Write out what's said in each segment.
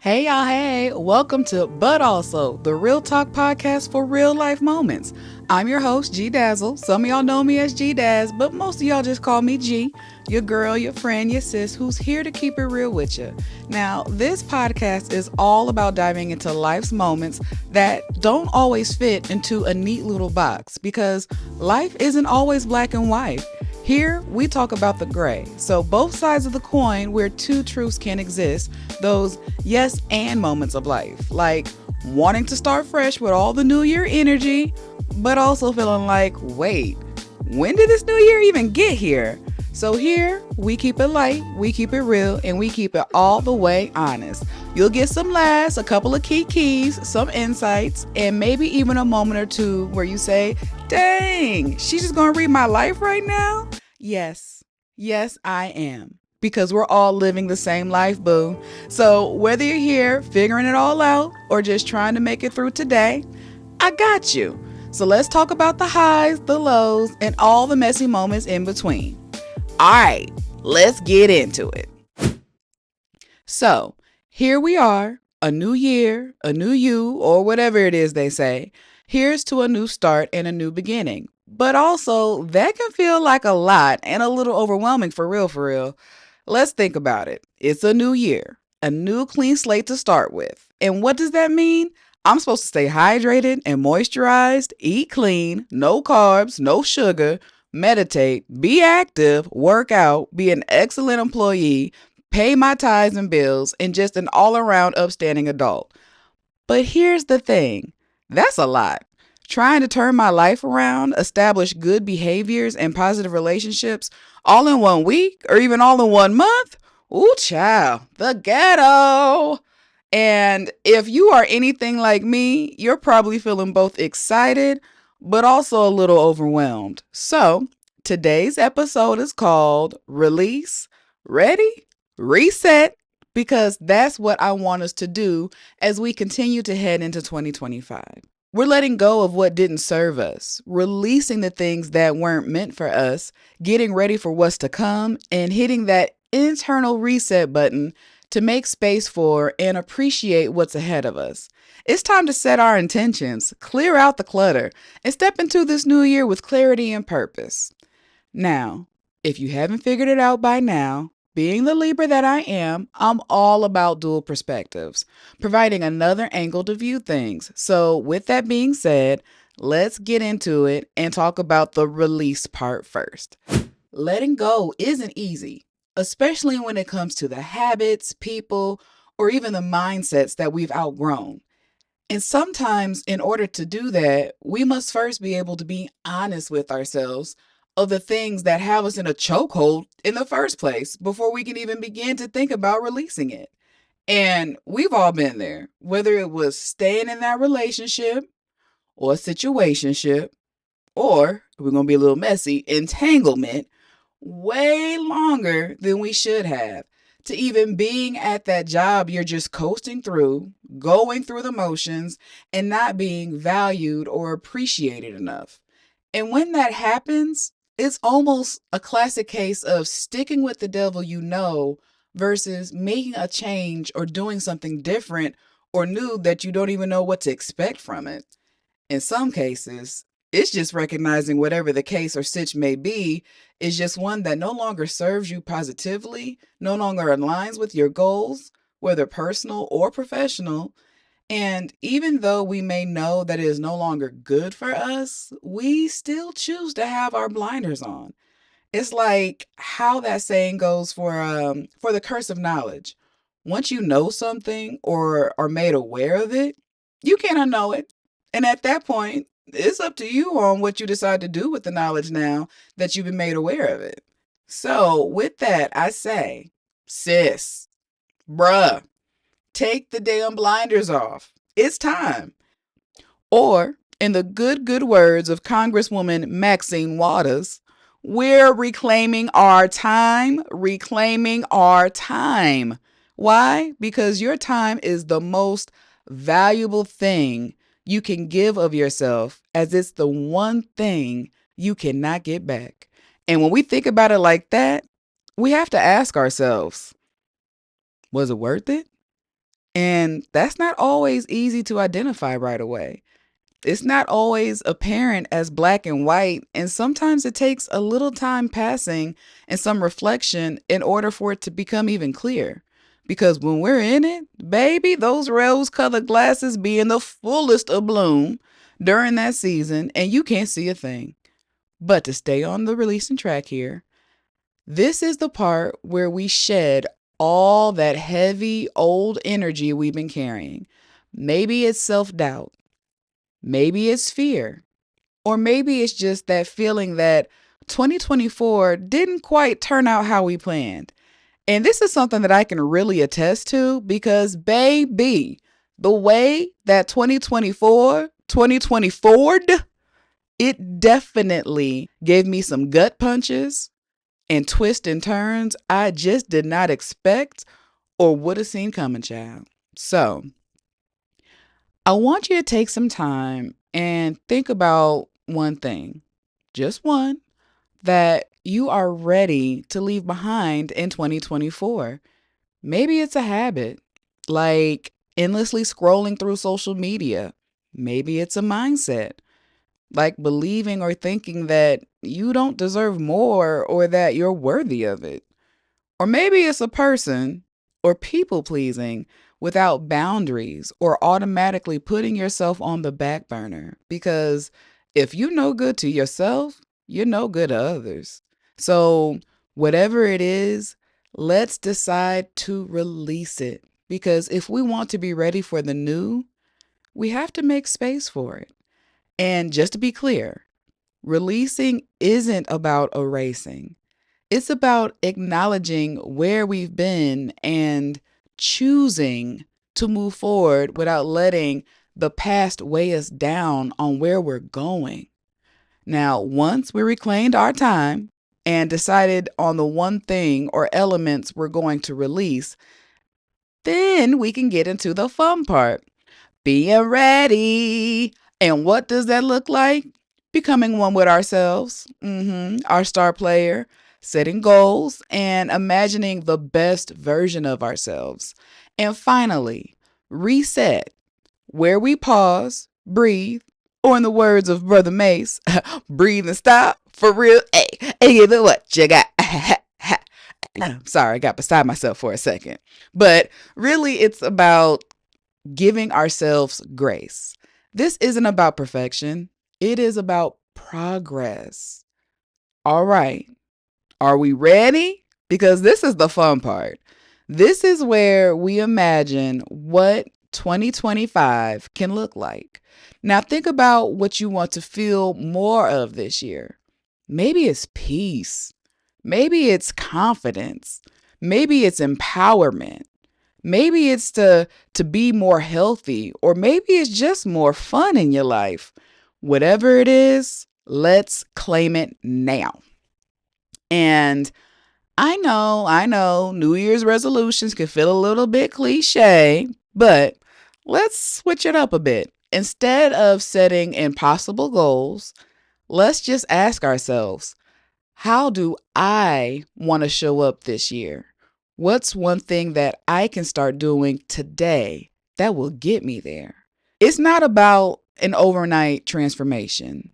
Hey y'all, hey, welcome to But Also, the Real Talk podcast for real life moments. I'm your host, G Dazzle. Some of y'all know me as G Daz, but most of y'all just call me G, your girl, your friend, your sis, who's here to keep it real with you. Now, this podcast is all about diving into life's moments that don't always fit into a neat little box because life isn't always black and white. Here, we talk about the gray. So, both sides of the coin where two truths can exist, those yes and moments of life, like wanting to start fresh with all the new year energy, but also feeling like, wait, when did this new year even get here? So here, we keep it light, we keep it real, and we keep it all the way honest. You'll get some laughs, a couple of key keys, some insights, and maybe even a moment or two where you say, dang, she's just gonna read my life right now? Yes, I am. Because we're all living the same life, boo. So whether you're here figuring it all out or just trying to make it through today, I got you. So let's talk about the highs, the lows, and all the messy moments in between. All right, let's get into it. So here we are, a new year, a new you, or whatever it is they say. Here's to a new start and a new beginning. But also, that can feel like a lot and a little overwhelming for real, for real. Let's think about it. It's a new year, a new clean slate to start with. And what does that mean? I'm supposed to stay hydrated and moisturized, eat clean, no carbs, no sugar, meditate, be active, work out, be an excellent employee, pay my tithes and bills, and just an all around upstanding adult. But here's the thing, that's a lot. Trying to turn my life around, establish good behaviors and positive relationships all in 1 week or even all in 1 month? Ooh, child, the ghetto. And if you are anything like me, you're probably feeling both excited, but also a little overwhelmed. So today's episode is called Release, Ready, Reset, because that's what I want us to do as we continue to head into 2025. We're letting go of what didn't serve us, releasing the things that weren't meant for us, getting ready for what's to come, and hitting that internal reset button to make space for and appreciate what's ahead of us. It's time to set our intentions, clear out the clutter, and step into this new year with clarity and purpose. Now, if you haven't figured it out by now, being the Libra that I am, I'm all about dual perspectives, providing another angle to view things. So, with that being said, let's get into it and talk about the release part first. Letting go isn't easy, especially when it comes to the habits, people, or even the mindsets that we've outgrown. And sometimes, in order to do that, we must first be able to be honest with ourselves of the things that have us in a chokehold in the first place before we can even begin to think about releasing it. And we've all been there, whether it was staying in that relationship or situationship, or we're going to be a little messy, entanglement, way longer than we should have. To even being at that job you're just coasting through, going through the motions, and not being valued or appreciated enough. And when that happens, it's almost a classic case of sticking with the devil you know versus making a change or doing something different or new that you don't even know what to expect from it. In some cases, it's just recognizing whatever the case or sitch may be is just one that no longer serves you positively, no longer aligns with your goals, whether personal or professional. And even though we may know that it is no longer good for us, we still choose to have our blinders on. It's like how that saying goes for the curse of knowledge. Once you know something or are made aware of it, you can't unknow it. And at that point, it's up to you on what you decide to do with the knowledge now that you've been made aware of it. So, with that, I say, sis, bruh, take the damn blinders off. It's time. Or, in the good words of Congresswoman Maxine Waters, we're reclaiming our time, reclaiming our time. Why? Because your time is the most valuable thing you can give of yourself, as it's the one thing you cannot get back. And when we think about it like that, we have to ask ourselves, was it worth it? And that's not always easy to identify right away. It's not always apparent as black and white, and sometimes it takes a little time passing and some reflection in order for it to become even clear. Because when we're in it, baby, those rose colored glasses be in the fullest of bloom during that season, and you can't see a thing. But to stay on the releasing track here, this is the part where we shed all that heavy old energy we've been carrying. Maybe it's self doubt. Maybe it's fear. Or maybe it's just that feeling that 2024 didn't quite turn out how we planned. And this is something that I can really attest to because, baby, the way that 2024 it definitely gave me some gut punches and twists and turns I just did not expect or would have seen coming, child. So, I want you to take some time and think about one thing, just one, that you are ready to leave behind in 2024. Maybe it's a habit, like endlessly scrolling through social media. Maybe it's a mindset, like believing or thinking that you don't deserve more or that you're worthy of it. Or maybe it's a person or people pleasing without boundaries or automatically putting yourself on the back burner. Because if you know good to yourself, you're no good to others. So, whatever it is, let's decide to release it. Because if we want to be ready for the new, we have to make space for it. And just to be clear, releasing isn't about erasing. It's about acknowledging where we've been and choosing to move forward without letting the past weigh us down on where we're going. Now, once we reclaimed our time and decided on the one thing or elements we're going to release, then we can get into the fun part, being ready. And what does that look like? Becoming one with ourselves, our star player, setting goals, and imagining the best version of ourselves. And finally, reset, where we pause, breathe, or in the words of Brother Mace, breathe and stop for real. Hey, give it what you got. Sorry, I got beside myself for a second. But really, it's about giving ourselves grace. This isn't about perfection, it is about progress. All right, are we ready? Because this is the fun part. This is where we imagine what 2025 can look like. Now, think about what you want to feel more of this year. Maybe it's peace. Maybe it's confidence. Maybe it's empowerment. Maybe it's to be more healthy, or maybe it's just more fun in your life. Whatever it is, let's claim it now. And I know, New Year's resolutions can feel a little bit cliche, but let's switch it up a bit. Instead of setting impossible goals, let's just ask ourselves, how do I want to show up this year? What's one thing that I can start doing today that will get me there? It's not about an overnight transformation.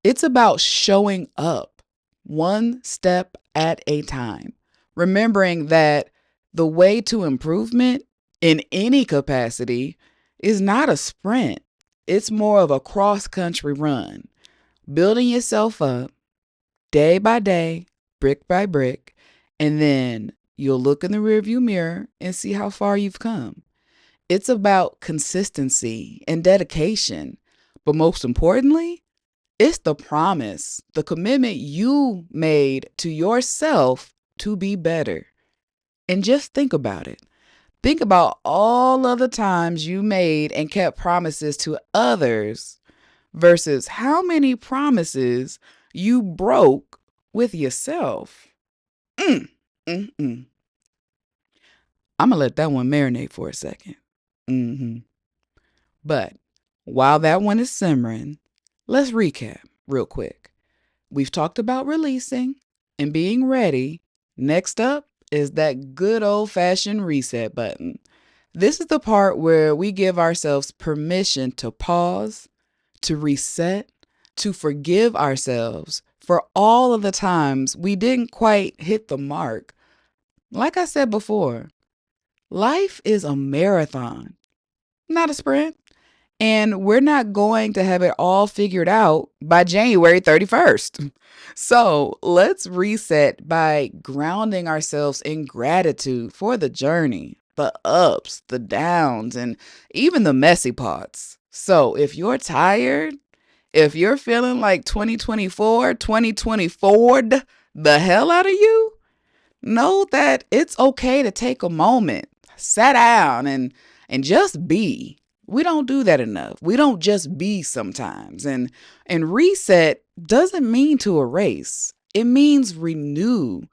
It's about showing up one step at a time, remembering that the way to improvement in any capacity is not a sprint. It's more of a cross country run, building yourself up day by day, brick by brick, and then you'll look in the rearview mirror and see how far you've come. It's about consistency and dedication, but most importantly, it's the promise, the commitment you made to yourself to be better. And just think about it. Think about all of the times you made and kept promises to others versus how many promises you broke with yourself. Mm, mm, mm. I'm going to let that one marinate for a second. hmm But while that one is simmering, let's recap real quick. We've talked about releasing and being ready. Next up is that good old fashioned reset button. This is the part where we give ourselves permission to pause, to reset, to forgive ourselves for all of the times we didn't quite hit the mark. Like I said before, life is a marathon, not a sprint. And we're not going to have it all figured out by January 31st. So let's reset by grounding ourselves in gratitude for the journey, the ups, the downs, and even the messy parts. So if you're tired, if you're feeling like 2024 the hell out of you, know that it's okay to take a moment, sit down, and just be. We don't do that enough. We don't just be sometimes. And reset doesn't mean to erase. It means renew.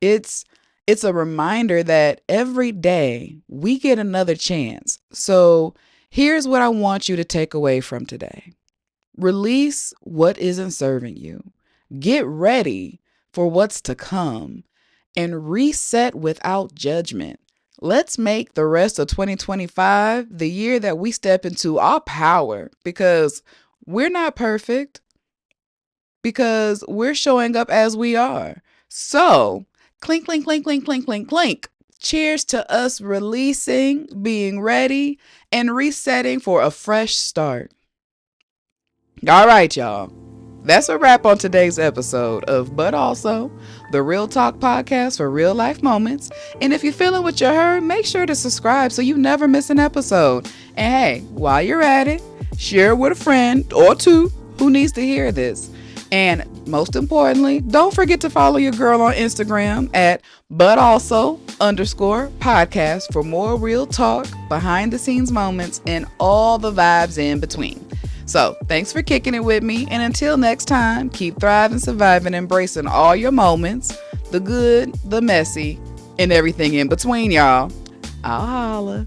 It's it's a reminder that every day we get another chance. So, here's what I want you to take away from today. Release what isn't serving you. Get ready for what's to come and reset without judgment. Let's make the rest of 2025 the year that we step into our power, because we're not perfect, because we're showing up as we are. So, clink, clink, clink, clink, clink, clink, clink. Cheers to us releasing, being ready, and resetting for a fresh start. All right, y'all. That's a wrap on today's episode of But Also, the Real Talk podcast for real life moments. And if you're feeling what you heard, make sure to subscribe so you never miss an episode. And hey, while you're at it, share it with a friend or two who needs to hear this. And most importantly, don't forget to follow your girl on Instagram at @ButAlso_podcast for more real talk, behind the scenes moments, and all the vibes in between. So, thanks for kicking it with me. And until next time, keep thriving, surviving, embracing all your moments, the good, the messy, and everything in between, y'all. I'll holla.